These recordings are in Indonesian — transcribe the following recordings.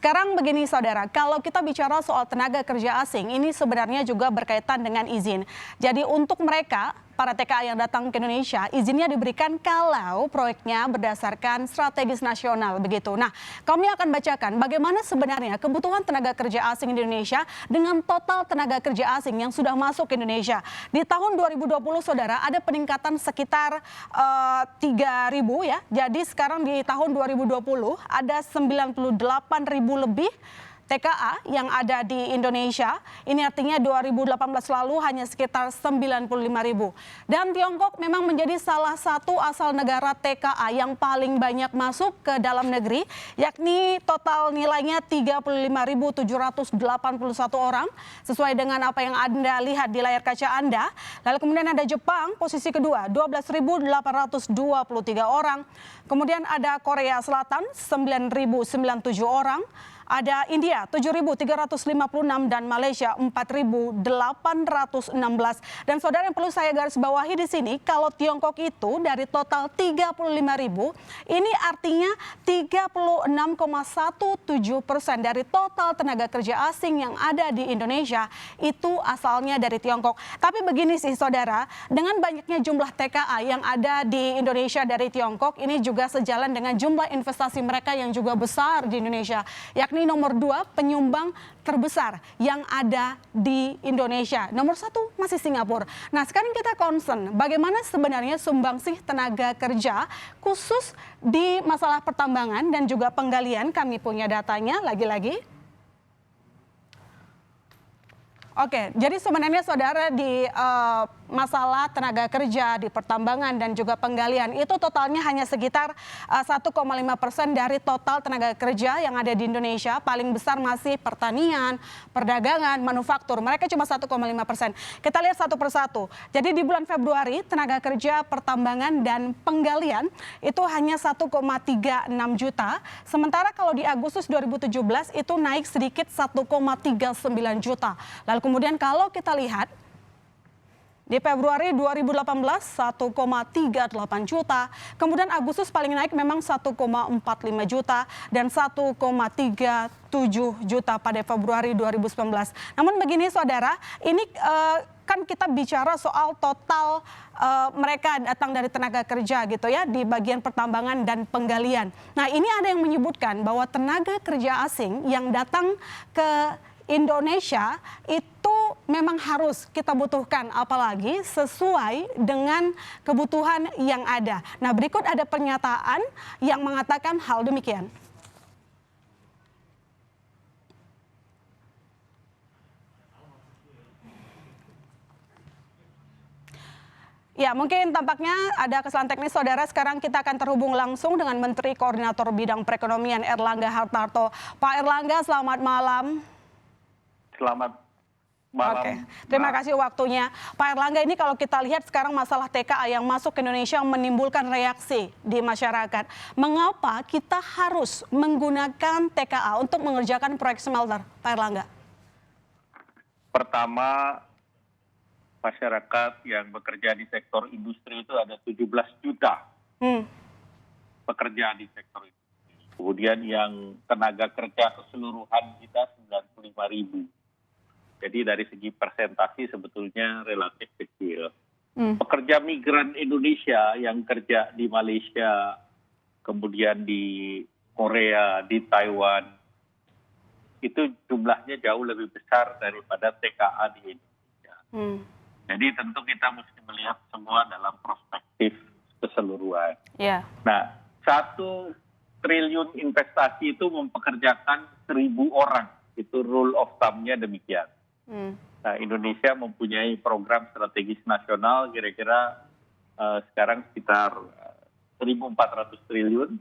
Sekarang begini saudara, kalau kita bicara soal tenaga kerja asing, ini sebenarnya juga berkaitan dengan izin. Jadi untuk mereka, para TKA yang datang ke Indonesia, izinnya diberikan kalau proyeknya berdasarkan strategis nasional begitu. Nah, kami akan bacakan bagaimana sebenarnya kebutuhan tenaga kerja asing di Indonesia dengan total tenaga kerja asing yang sudah masuk ke Indonesia. Di tahun 2020 saudara ada peningkatan sekitar 3.000 ya. Jadi sekarang di tahun 2020 ada 98.000 lebih TKA yang ada di Indonesia. Ini artinya 2018 lalu hanya sekitar 95.000. Dan Tiongkok memang menjadi salah satu asal negara TKA yang paling banyak masuk ke dalam negeri, yakni total nilainya 35.781 orang, sesuai dengan apa yang Anda lihat di layar kaca Anda. Lalu kemudian ada Jepang, posisi kedua, 12.823 orang. Kemudian ada Korea Selatan, 9.097 orang. Ada India 7.356 dan Malaysia 4.816. Dan saudara yang perlu saya garis bawahi di sini, kalau Tiongkok itu dari total 35.000, ini artinya 36,17% dari total tenaga kerja asing yang ada di Indonesia itu asalnya dari Tiongkok. Tapi begini sih saudara, dengan banyaknya jumlah TKA yang ada di Indonesia dari Tiongkok, ini juga sejalan dengan jumlah investasi mereka yang juga besar di Indonesia, yakni nomor 2 penyumbang terbesar yang ada di Indonesia. Nomor 1 masih Singapura. Nah sekarang kita concern bagaimana sebenarnya sumbangsih tenaga kerja khusus di masalah pertambangan dan juga penggalian. Kami punya datanya lagi-lagi. Oke, jadi sebenarnya saudara di masalah tenaga kerja di pertambangan dan juga penggalian itu totalnya hanya sekitar 1,5% dari total tenaga kerja yang ada di Indonesia. Paling besar masih pertanian, perdagangan, manufaktur. Mereka cuma 1,5%. Kita lihat satu persatu. Jadi di bulan Februari tenaga kerja pertambangan dan penggalian itu hanya 1,36 juta. Sementara kalau di Agustus 2017 itu naik sedikit 1,39 juta. Lalu kemudian kalau kita lihat di Februari 2018 1,38 juta, kemudian Agustus paling naik memang 1,45 juta dan 1,37 juta pada Februari 2019. Namun begini saudara, ini kan kita bicara soal total mereka datang dari tenaga kerja gitu ya di bagian pertambangan dan penggalian. Nah ini ada yang menyebutkan bahwa tenaga kerja asing yang datang ke Indonesia itu memang harus kita butuhkan, apalagi sesuai dengan kebutuhan yang ada. Nah, berikut ada pernyataan yang mengatakan hal demikian. Ya, mungkin tampaknya ada kesalahan teknis saudara. Sekarang kita akan terhubung langsung dengan Menteri Koordinator Bidang Perekonomian Erlangga Hartarto. Pak Erlangga, selamat malam. Selamat malam. Oke, terima kasih waktunya. Pak Erlangga, ini kalau kita lihat sekarang masalah TKA yang masuk ke Indonesia menimbulkan reaksi di masyarakat. Mengapa kita harus menggunakan TKA untuk mengerjakan proyek smelter, Pak Erlangga? Pertama, masyarakat yang bekerja di sektor industri itu ada 17 juta pekerja di sektor itu. Kemudian yang tenaga kerja keseluruhan kita 95.000. Jadi dari segi persentasi sebetulnya relatif kecil. Pekerja migran Indonesia yang kerja di Malaysia, kemudian di Korea, di Taiwan, itu jumlahnya jauh lebih besar daripada TKA di Indonesia. Jadi tentu kita mesti melihat semua dalam perspektif keseluruhan. Yeah. Nah, 1 triliun investasi itu mempekerjakan 1.000 orang. Itu rule of thumb-nya demikian. Nah, Indonesia mempunyai program strategis nasional kira-kira sekarang sekitar 1.400 triliun,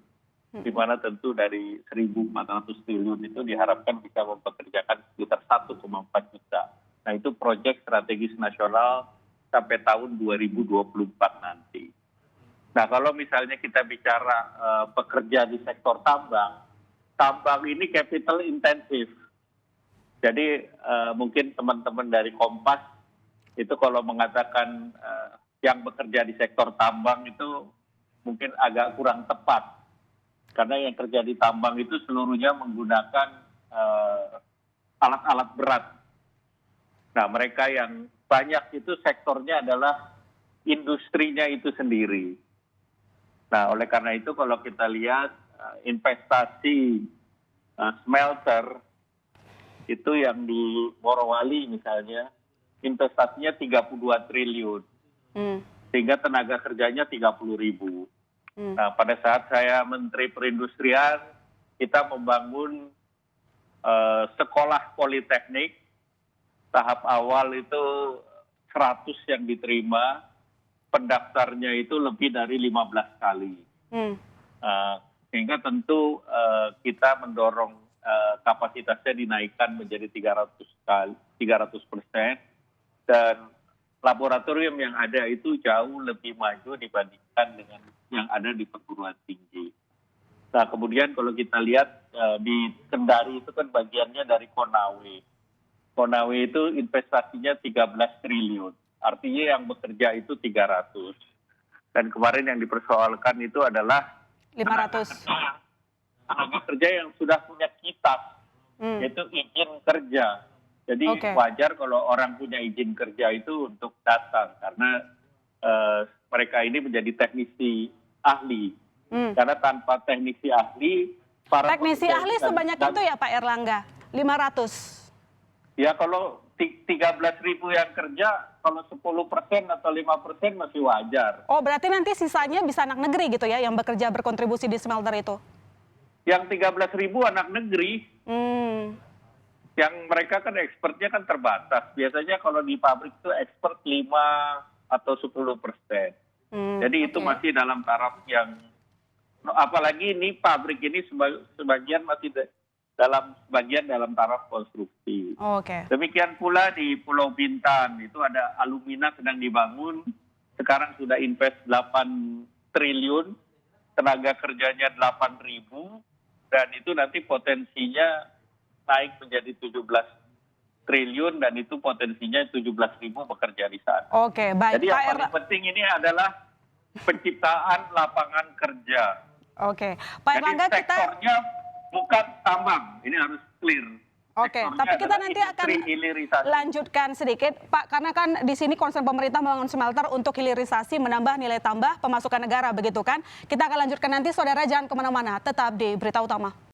di mana tentu dari 1.400 triliun itu diharapkan bisa mempekerjakan sekitar 1,4 juta. Nah, itu proyek strategis nasional sampai tahun 2024 nanti. Nah, kalau misalnya kita bicara pekerja di sektor tambang ini capital intensif. Jadi mungkin teman-teman dari Kompas itu kalau mengatakan yang bekerja di sektor tambang itu mungkin agak kurang tepat. Karena yang kerja di tambang itu seluruhnya menggunakan alat-alat berat. Nah, mereka yang banyak itu sektornya adalah industrinya itu sendiri. Nah, oleh karena itu kalau kita lihat investasi smelter itu yang di Morowali misalnya, investasinya 32 triliun, sehingga tenaga kerjanya 30.000. Nah, pada saat saya Menteri Perindustrian, kita membangun sekolah politeknik, tahap awal itu 100 yang diterima, pendaftarnya itu lebih dari 15 kali. Sehingga tentu kita mendorong kapasitasnya dinaikkan menjadi 300%, dan laboratorium yang ada itu jauh lebih maju dibandingkan dengan yang ada di perguruan tinggi. Nah, kemudian kalau kita lihat di Kendari itu kan bagiannya dari Konawe. Konawe itu investasinya 13 triliun. Artinya yang bekerja itu 300. Dan kemarin yang dipersoalkan itu adalah 500. tenaga kerja yang sudah punya kitab, yaitu izin kerja. Jadi wajar kalau orang punya izin kerja itu untuk datang, karena mereka ini menjadi teknisi ahli. Karena tanpa teknisi ahli, teknisi ahli sebanyak itu ya Pak Erlangga, 500. Ya kalau 13.000 yang kerja, kalau 10% atau 5% masih wajar. Oh, berarti nanti sisanya bisa anak negeri gitu ya yang bekerja berkontribusi di smelter itu? Yang 13.000 anak negeri, yang mereka kan expertnya kan terbatas. Biasanya kalau di pabrik itu expert 5 atau 10%. Jadi itu masih dalam taraf yang, apalagi ini pabrik ini sebagian masih dalam taraf konstruksi. Demikian pula di Pulau Bintan, itu ada alumina sedang dibangun, sekarang sudah invest 8 triliun, tenaga kerjanya 8.000, dan itu nanti potensinya naik menjadi 17 triliun, dan itu potensinya 17.000 bekerja di sana. Baik. Jadi yang paling penting ini adalah penciptaan lapangan kerja. Pak Erlangga, jadi sektornya bukan tambang, ini harus clear. Tapi kita nanti akan lanjutkan sedikit, Pak, karena kan di sini concern pemerintah membangun smelter untuk hilirisasi, menambah nilai tambah pemasukan negara, begitu kan? Kita akan lanjutkan nanti, saudara jangan kemana-mana, tetap di Berita Utama.